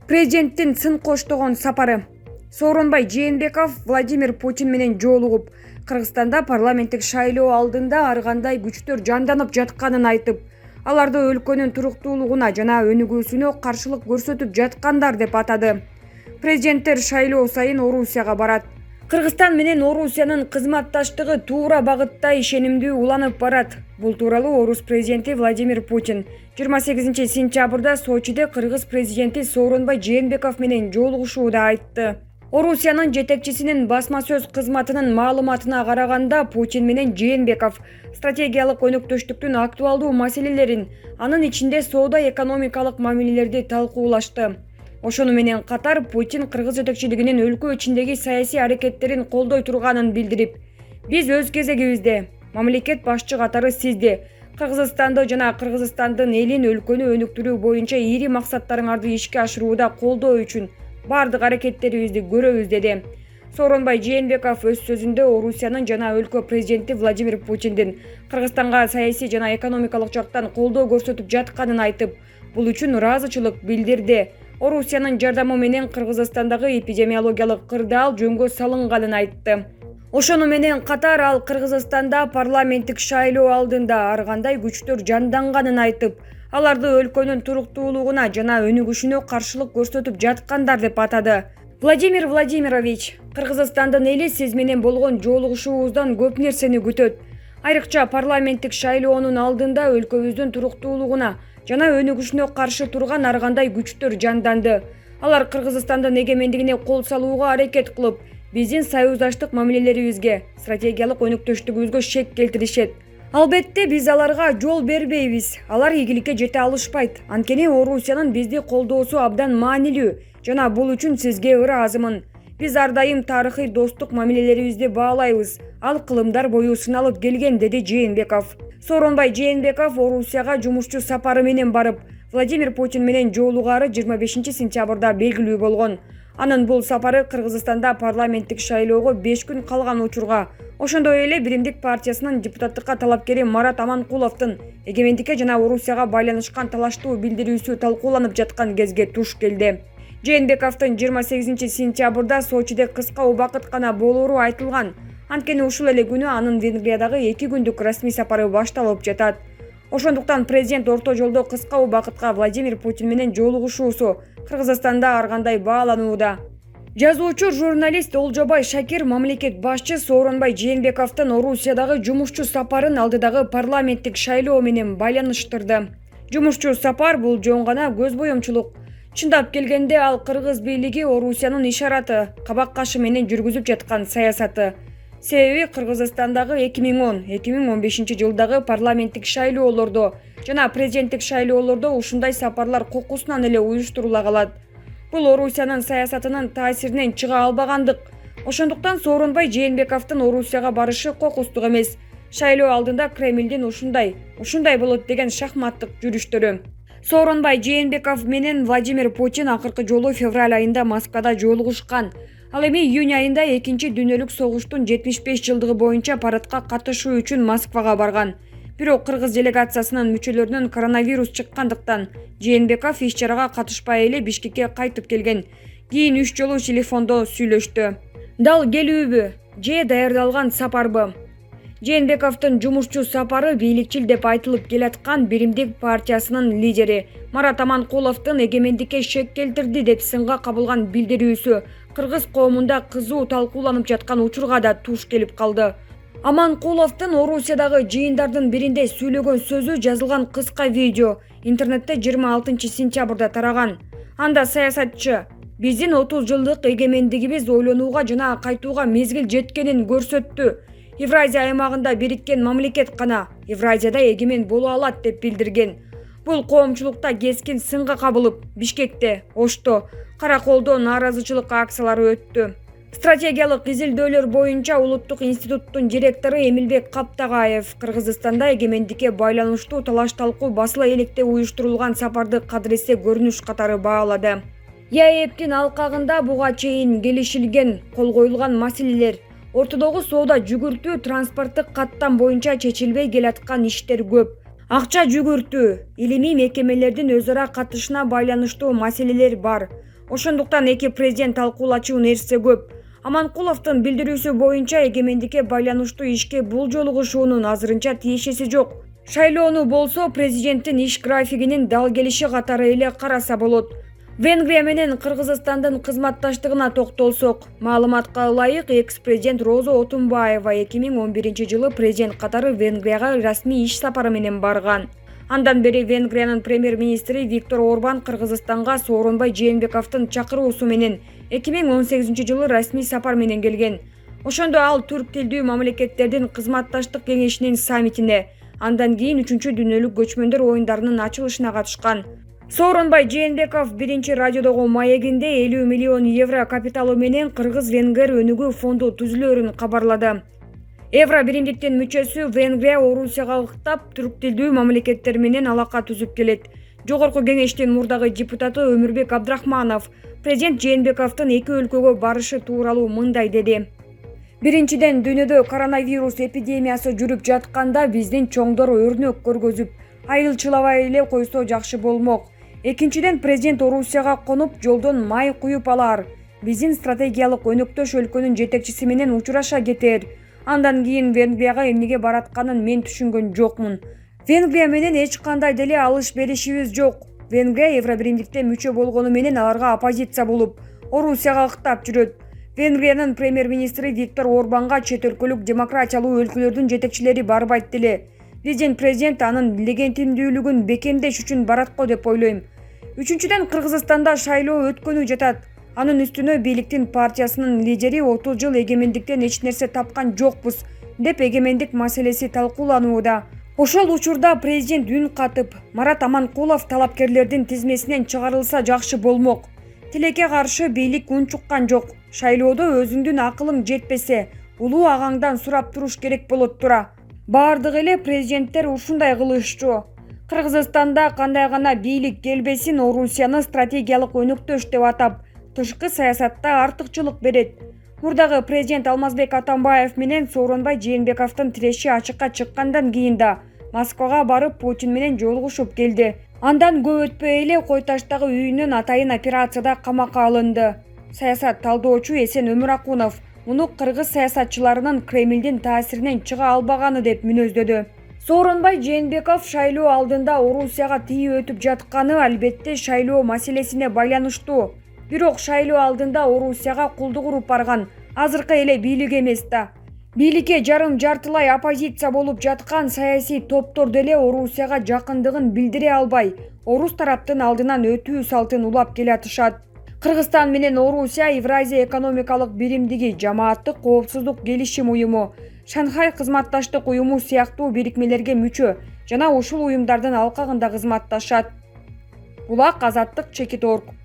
Президенттин сын коштогон сапары. Сооронбай Жээнбеков Владимир Путин менен жолугуп, Кыргызстанда парламенттик шайлоо алдында ар кандай күчтөр жанданып жатканын айтып, аларды өлкөнүн туруктуулугуна жана өнүгүүсүнө каршылык көрсөтүп жаткандар деп атады. Президенттер шайлоо сайын Орусияга барат. Кыргызстан менен Орусиянын кызматташтыгы туура багытта ишенимдүү уланып барат. Бул тууралуу Орус президенти Владимир Путин 28 сентябрда Сочиде кыргыз президенти Сооронбай Жээнбеков менен жолугушууда айтты. Орусиянын жетекчисинин басма сөз кызматынын маалыматына караганда, Путин менен Жээнбеков стратегиялык өнөктөштүктүн актуалдуу маселелерин, анын ичинде соода-экономикалык мамилелерди талкуулашты. Ошону менен катар Путин кыргыз жетекчилигинин өлкө ичиндеги саясий аракеттерин колдой турганын билдирип, биз өз кезегибизде мамлекет башчы катары сизди, Кыргызстанды жана Кыргызстандын элин өлкөнү өнүктүрүү боюнча ири максаттарыңарды ишке ашырууда колдоо үчүн бардык аракеттерибизди көрөбүз деди. Сооронбай Жээнбеков өз сөзүндө Орусиянын жана өлкө президенти Владимир Путиндин Кыргызстанга саясий жана экономикалык жактан колдоо көрсөтүп жатканын айтып, бул үчүн ыраазычылык билдирди. Орусиянын жардамы менен Кыргызстандагы эпидемиологиялык кырдаал жөнгө салынганын айтты. Ошону менен катар ал Кыргызстанда парламенттик шайлоо алдында ар кандай күчтөр жанданганын айтып, аларды өлкөнүн туруктуулугуна жана өнүгүшүнө каршылык көрсөтүп жаткандар деп атады. Владимир Владимирович, Кыргызстандын эли сиз менен болгон жолугушуубуздан көп нерсени күтөт. Айрыкча парламенттик шайлоонун алдында өлкөбүздүн туруктуулугуна жана өнүгүшүнө каршы турган ар кандай күчтөр жанданды. Алар Кыргызстандын эгемендигине кол салууга аракет кылып, биздин союздаштык мамилелерибизге, стратегиялык өнөктөштүгүбүзгө шек келтиришет. Албетте биз аларга жол бербейбиз. Алар ийгиликке жете алышпайт. Анткени Орусиянын бизди колдоосу абдан маанилүү жана бул үчүн сизге ыраазымын. Биз ар дайым тарыхый достук мамилелерибизди баалайбыз. Ал кылымдар бою сыналып келген, деди Жээнбеков. Сооронбай Жээнбеков Орусияга жумушчу сапары менен барып, Владимир Путин менен жолугаары 25 сентябрда белгилүү болгон. Анын бул сапары Кыргызстанда парламенттик шайлоого 5 күн калган учурга, ошондой эле Биримдик партиясынын депутаттыкка талапкери Марат Аманкуловдун эгемендикке жана Орусияга байланышкан талаштуу билдирүүсү талкууланып жаткан кезге туш келди. Жээнбековдун 28 сентябрда Сочиде кыска убакыт гана болоору айтылган. Анткени ушул эле күнү анын Венгриядагы 2 күндүк расмий сапары башталып жатат. Ошондуктан президент орто жолдо кыска убакытка Владимир Путин менен жолугушуусу Кыргызстанда ар кандай бааланууда. Жазуучу журналист Олжобай Шакир мамлекет башчы Сооронбай Жээнбековдун Орусиядагы жумушчу сапарын алдыдагы парламенттик шайлоо менен байланыштырды. Жумушчу сапар бул жөн гана көз боёмчулук. Чындап келгенде ал кыргыз бийлиги Орусиянын ишараты, кабак кашы менен жүргүзүп жаткан саясаты. Себеби Кыргызстандагы 2010-2015 жылдагы парламенттик шайлоолордо жана президенттик шайлоолордо ушундай сапарлар кокусунан эле уюштурула калат. Бул Орусиянын саясатынын таасиринен чыга албагандык. Ошондуктан Сооронбай Жээнбековдун Орусияга барышы кокустук эмес. Шайлоо алдында Кремлдин ушундай болот деген шахматтык жүрүштөрү. Сооронбай Жээнбеков менен Владимир Путин акыркы жолу февраль айында Москвада жолугушкан. Ал эми июнь айында экинчи дүйнөлүк согуштун 75 жылдыгы боюнча парадка катышуу үчүн Москвага барган. Бирок кыргыз делегациясынын мүчөлөрүнөн коронавирус чыккандыктан Жээнбеков иш чарага катышпай эле Бишкекке кайтып келген. Кийин 3 жолу телефондо сүйлөштү. Дал келүүбү же даярдалган сапарбы? Жээнбековдун жумушчу сапары бийликчил деп айтылып келаткан Биримдик партиясынын лидери Марат Аманкуловдун эгемендикке шек келтирди деп сынга кабылган билдирүүсү кыргыз коомунда кызуу талкууланып жаткан учурга да туш келип калды. Аманкуловдун Орусиядагы жыйындардын биринде сүйлөгөн сөзү жазылган кыска видео интернетте 26 сентябрда тараган. Анда саясатчы биздин 30 жылдык эгемендигибиз ойлонууга жана кайтууга мезгил жеткенин көрсөттү. Евразия аймагында бириккен мамлекет гана Евразияда эгемен боло алат деп билдирген. Бул коомчулукта кескин сынга кабылып, Бишкекте, Ошто, Караколдо нааразычылык акциялары өттү. Стратегиялык изилдөөлөр боюнча Улуттук институттун директору Эмилбек Каптагаев Кыргызстанда эгемендикке байланыштуу талаш-талкуу басыла электе уюштурулган сапарды кадыресе көрүнүш катары баалады. ЯЭПтин алкагында буга чейин келишилген, кол коюлган маселелер, ортодогу соода жүгүртүү, транспорттук каттам боюнча чечилбей келаткан иштер көп. Акча жүгүртүү, илимий мекемелердин өз ара катышына байланыштуу маселелер бар. Ошондуктан эки президент талкуулачу нерсе көп. Аманкуловдун билдирүүсү боюнча эгемендикке байланыштуу ишке бул жолу кошуунун азырынча тиешеси жок. Шайлоону болсо президенттин иш графигинин дал келиши катары эле караса болот. Венгрия менен Кыргызстандын кызматташтыгына токтолсок, маалыматка ылайык экс-президент Роза Отунбаева 2011-жылы президент катары Венгрияга расмий иш сапары менен барган. Андан бери Венгриянын премьер-министри Виктор Орбан Кыргызстанга Сооронбай Жээнбековдун чакыруусу менен 2018-жылы расмий сапар менен келген. Ошондо ал түрк тилдүү мамлекеттердин кызматташтык кеңешинин саммитине, андан кийин 3-дүнөлүк көчмөндөр оюндарынын ачылышына катышкан. Сооронбай Жээнбеков биринчи радиодогу маегинде 50 миллион евро капиталы менен Кыргыз-Венгер өнүгүү фонду түзүлөөрүн кабарлады. Евро биримдиктин мүчөсү Венгрия Орусияга ыктап, түрк тилдүү мамлекеттер менен алака түзүп келет. Жогорку кеңештин мурдагы депутаты Өмүрбек Абдрахманов президент Жээнбековдун эки өлкөгө барышы тууралуу мындай деди. Биринчиден, дүйнөдө коронавирус эпидемиясы жүрүп жатканда биздин чоңдор өрнөк көргөзүп, айылчылабай эле койсо жакшы болмок. Экинчиден, президент Орусияга конуп, жолдон май куюп алар. Биздин стратегиялык өнөктөш өлкөнүн жетекчиси менен учураша кетер. Андан кийин Венгрияга эмнеге баратканын мен түшүнгөн жокмун. Венгрия менен эч кандай деле алыш-беришибиз жок. Венгрия Евробиримдикте мүчө болгону менен аларга оппозиция болуп, Орусияга ыктап жүрөт. Венгриянын премьер-министри Виктор Орбанга чет өлкөлүк демократиялуу өлкөлөрдүн жетекчилери барбайт деле. Биздин президент анын легитимдүүлүгүн бекемдеш үчүн барат го деп ойлойм. Үчүнчүдөн, Кыргызстанда шайлоо өткөнү жатат. Анын үстүнө бийликтин партиясынын лидери 30 жыл эгемендиктен эч нерсе тапкан жокпуз деп эгемендик маселеси талкууланууда. Ошол учурда президент үн катып, Марат Аманкулов талапкерлердин тизмесинен чыгарылса жакшы болмок. Тилекке каршы бийлик үн чуккан жок. Шайлоодо өзүңдүн акылың жетпесе, улуу агаңдан сурап туруш керек болот тура. Баардык эле президенттер ушундай кылышчу. Кыргызстанда кандай гана бийлик келбесин, Орусияны стратегиялык өнөктөш деп атап, тышкы саясатта артыкчылык берет. Мурдагы президент Алмазбек Атамбаев менен Сооронбай Жээнбековдун тиреши ачыкка чыккандан кийин да Москвага барып Путин менен жолугушуп келди. Андан көп өтпөй эле Кой-Таштагы үйүнөн атайын операцияда камакка алынды. Саясат талдоочу Эсен Өмүракунов муну кыргыз саясатчыларынын Кремлдин таасиринен чыга албаганы деп мүнөздөдү. Сооронбай Жээнбеков шайлоо алдында Орусияга тийип өтүп жатканы албетте шайлоо маселесине байланыштуу. Бирок шайлоо алдында Орусияга кулдук уруп барган азыркы эле бийлик эмес да. Бийликке жарым-жартылай оппозиция болуп жаткан саясий топтор деле Орусияга жакындыгын билдире албай, орус тараптын алдынан өтүү салтын улап келатышат. Кыргызстан менен Орусия Евразия экономикалык биримдиги, Жамааттык коопсуздук келишим уюму, Шанхай кызматташтык уюму сыяктуу бирикмелерге мүчө жана ушул уюмдардын алкагында кызматташат. Булак Азаттык Чекит.орг.